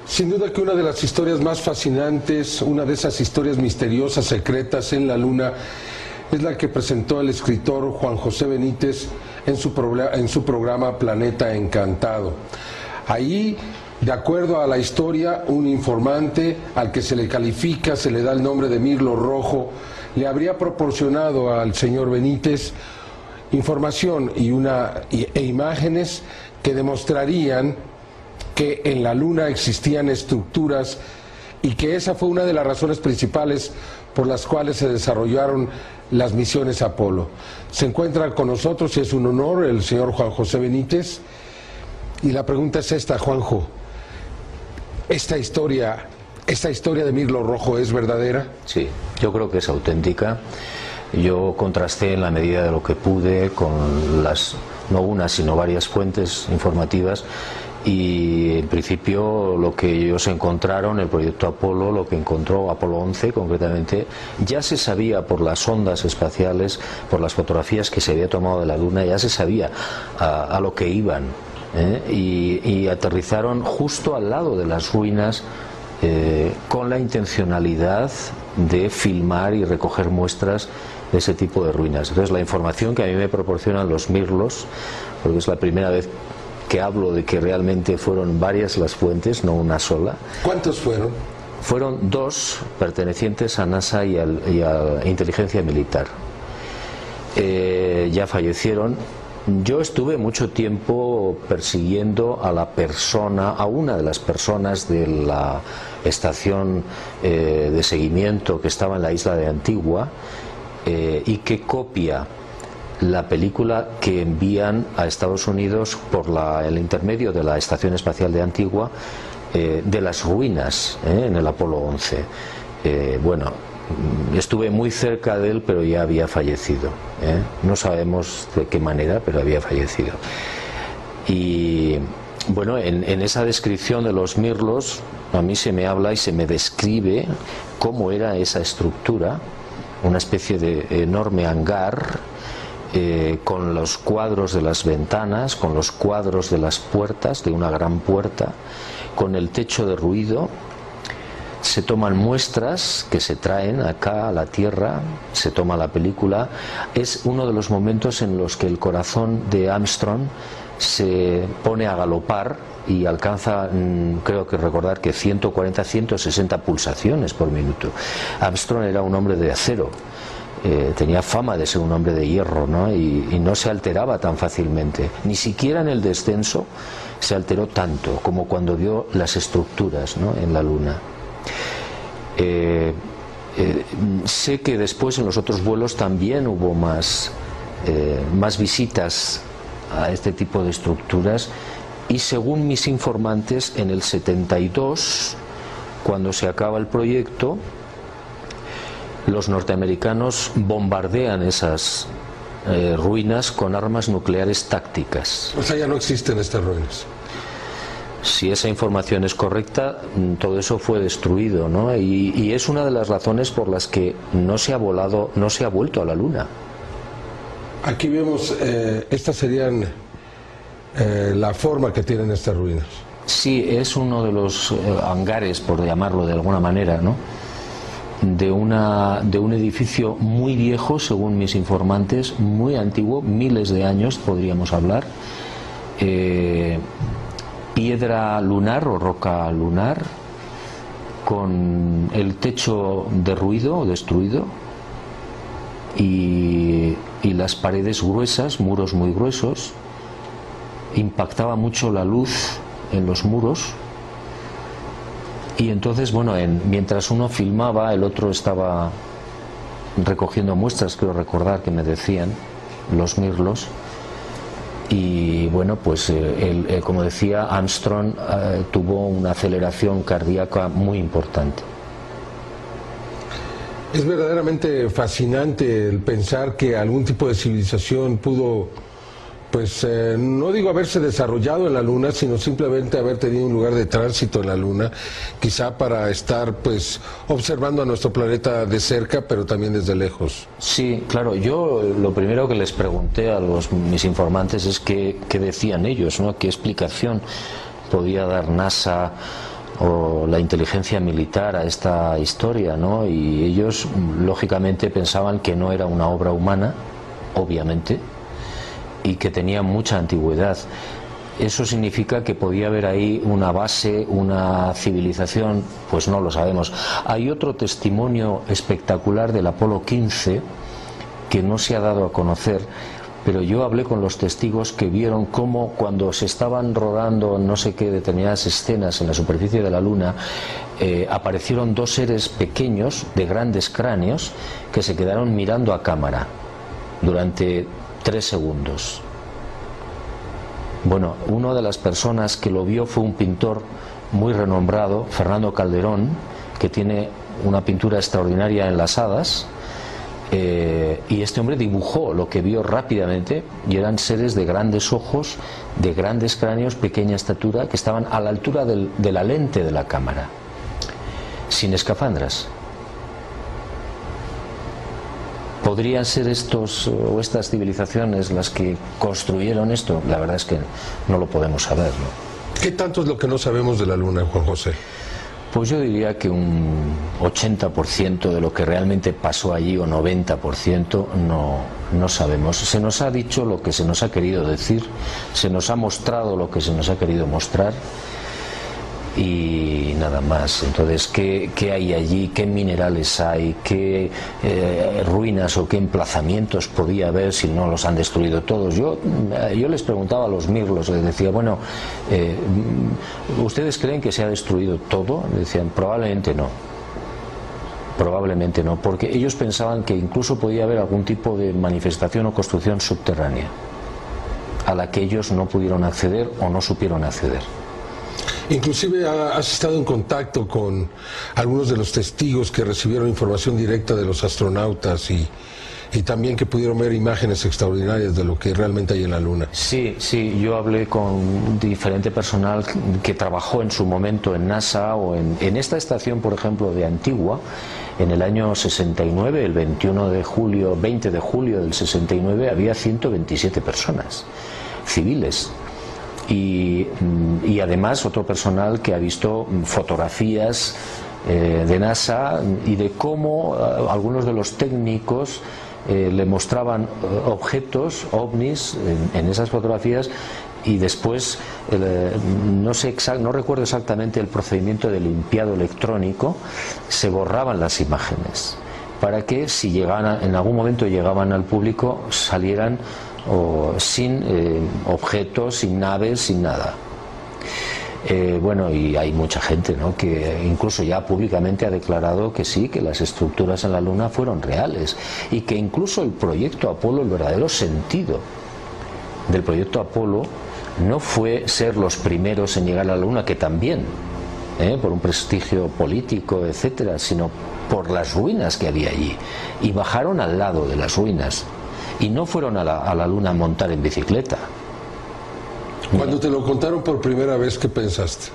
Sin duda que una de las historias más fascinantes, una de esas historias misteriosas, secretas en la Luna, es la que presentó el escritor Juan José Benítez en su programa Planeta Encantado. Ahí, de acuerdo a la historia, un informante al que se le califica, se le da el nombre de Mirlo Rojo, le habría proporcionado al señor Benítez información e imágenes que demostrarían que en la Luna existían estructuras y que esa fue una de las razones principales por las cuales se desarrollaron las misiones Apolo. Se encuentra con nosotros y es un honor el señor Juan José Benítez. Y la pregunta es esta, Juanjo, ¿esta historia de Mirlo Rojo es verdadera? Sí, yo creo que es auténtica. Yo contrasté en la medida de lo que pude con no una sino varias fuentes informativas, y en principio lo que ellos encontraron, el proyecto Apolo, lo que encontró Apolo 11 concretamente, ya se sabía por las ondas espaciales, por las fotografías que se había tomado de la Luna, ya se sabía a lo que iban, y aterrizaron justo al lado de las ruinas, con la intencionalidad de filmar y recoger muestras de ese tipo de ruinas. Entonces la información que a mí me proporcionan los Mirlos, porque es la primera vez que hablo de que realmente fueron varias las fuentes, no una sola. ¿Cuántos fueron? Fueron dos pertenecientes a NASA y a Inteligencia Militar. Ya fallecieron. Yo estuve mucho tiempo persiguiendo a una de las personas de la estación de seguimiento que estaba en la isla de Antigua, y que copia la película que envían a Estados Unidos por el intermedio de la Estación Espacial de Antigua, de las ruinas en el Apolo 11. Bueno, estuve muy cerca de él, pero ya había fallecido. No sabemos de qué manera, pero había fallecido. Y bueno, en esa descripción de los Mirlos, a mí se me habla y se me describe cómo era esa estructura, una especie de enorme hangar, con los cuadros de las ventanas, con los cuadros de las puertas, de una gran puerta, con el techo de ruido. Se toman muestras que se traen acá a la Tierra, se toma la película. Es uno de los momentos en los que el corazón de Armstrong se pone a galopar y alcanza, creo que recordar que 140, 160 pulsaciones por minuto. Armstrong era un hombre de acero. Tenía fama de ser un hombre de hierro, ¿no? Y no se alteraba tan fácilmente. Ni siquiera en el descenso se alteró tanto como cuando vio las estructuras, ¿no?, en la Luna. Sé que después en los otros vuelos también hubo más visitas a este tipo de estructuras, y según mis informantes, en el 72, cuando se acaba el proyecto, los norteamericanos bombardean esas ruinas con armas nucleares tácticas. O sea, ya no existen estas ruinas. Si esa información es correcta, todo eso fue destruido, ¿no? Y es una de las razones por las que no se ha vuelto a la Luna. Aquí vemos, estas serían la forma que tienen estas ruinas. Sí, es uno de los hangares, por llamarlo de alguna manera, ¿no?, de un edificio muy viejo, según mis informantes, muy antiguo, miles de años podríamos hablar, piedra lunar o roca lunar, con el techo de ruido, destruido, y las paredes gruesas, muros muy gruesos. Impactaba mucho la luz en los muros. Y entonces, bueno, mientras uno filmaba, el otro estaba recogiendo muestras, creo recordar que me decían los Mirlos. Y bueno, pues como decía, Armstrong tuvo una aceleración cardíaca muy importante. Es verdaderamente fascinante el pensar que algún tipo de civilización pudo, pues no digo haberse desarrollado en la Luna, sino simplemente haber tenido un lugar de tránsito en la Luna, quizá para estar pues observando a nuestro planeta de cerca, pero también desde lejos. Sí, claro, yo lo primero que les pregunté a mis informantes es qué decían ellos, ¿no?, qué explicación podía dar NASA o la inteligencia militar a esta historia, ¿no? Y ellos lógicamente pensaban que no era una obra humana, obviamente, y que tenía mucha antigüedad. ¿Eso significa que podía haber ahí una base, una civilización? Pues no lo sabemos. Hay otro testimonio espectacular del Apolo 15 que no se ha dado a conocer, pero yo hablé con los testigos que vieron cómo cuando se estaban rodando no sé qué determinadas escenas en la superficie de la Luna, aparecieron dos seres pequeños de grandes cráneos que se quedaron mirando a cámara durante 3 segundos. Bueno, una de las personas que lo vio fue un pintor muy renombrado, Fernando Calderón, que tiene una pintura extraordinaria en las hadas, y este hombre dibujó lo que vio rápidamente, y eran seres de grandes ojos, de grandes cráneos, pequeña estatura, que estaban a la altura de la lente de la cámara, sin escafandras. ¿Podrían ser estos o estas civilizaciones las que construyeron esto? La verdad es que no lo podemos saber, ¿no? ¿Qué tanto es lo que no sabemos de la Luna, Juan José? Pues yo diría que un 80% de lo que realmente pasó allí, o 90%, no sabemos. Se nos ha dicho lo que se nos ha querido decir, se nos ha mostrado lo que se nos ha querido mostrar, y nada más. Entonces, ¿qué hay allí? ¿Qué minerales hay? ¿Qué ruinas o qué emplazamientos podía haber si no los han destruido todos? Yo les preguntaba a los mirlos, les decía, bueno, ¿ustedes creen que se ha destruido todo? Me decían, probablemente no. Probablemente no, porque ellos pensaban que incluso podía haber algún tipo de manifestación o construcción subterránea a la que ellos no pudieron acceder o no supieron acceder. Inclusive has estado en contacto con algunos de los testigos que recibieron información directa de los astronautas y también que pudieron ver imágenes extraordinarias de lo que realmente hay en la Luna. Sí, yo hablé con diferente personal que trabajó en su momento en NASA o en esta estación, por ejemplo, de Antigua, en el año 69, el 20 de julio del 69, había 127 personas civiles. Y además otro personal que ha visto fotografías de NASA y de cómo algunos de los técnicos le mostraban objetos, ovnis, en esas fotografías, y después no recuerdo exactamente el procedimiento de limpiado electrónico, se borraban las imágenes para que si llegaban, en algún momento llegaban al público, salieran sin objetos, sin naves, sin nada. Bueno, y hay mucha gente, ¿no?, que incluso ya públicamente ha declarado que sí, que las estructuras en la Luna fueron reales, y que incluso el proyecto Apolo, el verdadero sentido del proyecto Apolo no fue ser los primeros en llegar a la Luna, que también, por un prestigio político, etcétera, sino por las ruinas que había allí, y bajaron al lado de las ruinas. Y no fueron a la Luna a montar en bicicleta. Cuando te lo contaron por primera vez, ¿qué pensaste?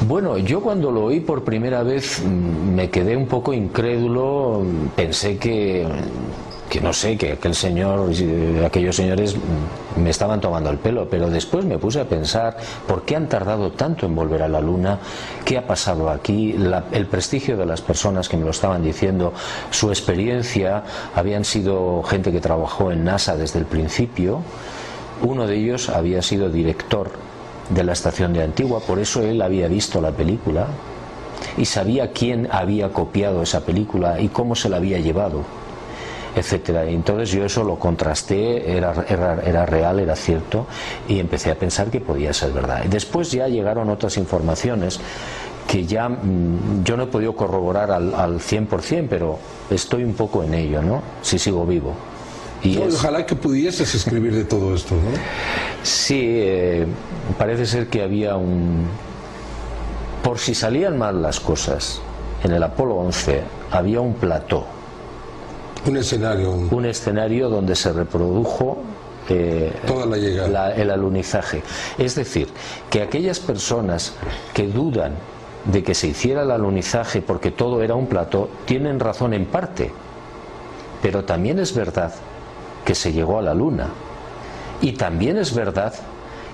Bueno, yo cuando lo oí por primera vez me quedé un poco incrédulo. Pensé que no sé, que aquellos señores me estaban tomando el pelo, pero después me puse a pensar, ¿por qué han tardado tanto en volver a la Luna? ¿Qué ha pasado aquí? El prestigio de las personas que me lo estaban diciendo, su experiencia, habían sido gente que trabajó en NASA desde el principio. Uno de ellos había sido director de la estación de Antigua, por eso él había visto la película y sabía quién había copiado esa película y cómo se la había llevado, etcétera. Entonces yo eso lo contrasté, era real, era cierto, y empecé a pensar que podía ser verdad. Y después ya llegaron otras informaciones que ya yo no he podido corroborar al 100%, pero estoy un poco en ello, ¿no? Si sigo vivo. Ojalá que pudieses escribir de todo esto, ¿no? Sí, parece ser que había por si salían mal las cosas, en el Apolo 11 había un plató. Un escenario. Un escenario donde se reprodujo toda la llegada. El alunizaje. Es decir, que aquellas personas que dudan de que se hiciera el alunizaje porque todo era un plató, tienen razón en parte. Pero también es verdad que se llegó a la Luna. Y también es verdad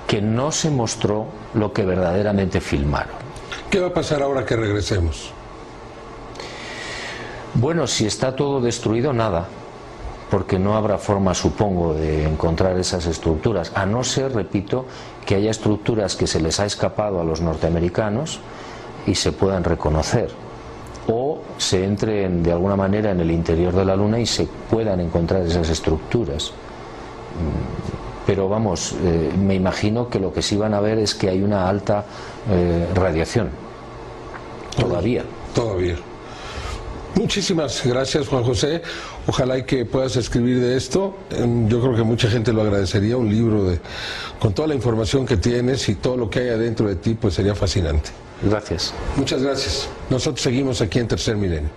que no se mostró lo que verdaderamente filmaron. ¿Qué va a pasar ahora que regresemos? Bueno, si está todo destruido, nada, porque no habrá forma, supongo, de encontrar esas estructuras, a no ser, repito, que haya estructuras que se les ha escapado a los norteamericanos y se puedan reconocer, o se entre de alguna manera en el interior de la Luna y se puedan encontrar esas estructuras. Pero vamos, me imagino que lo que sí van a ver es que hay una alta radiación, todavía. Todavía. Muchísimas gracias, Juan José. Ojalá y que puedas escribir de esto. Yo creo que mucha gente lo agradecería, un libro con toda la información que tienes y todo lo que hay adentro de ti, pues sería fascinante. Gracias. Muchas gracias. Nosotros seguimos aquí en Tercer Milenio.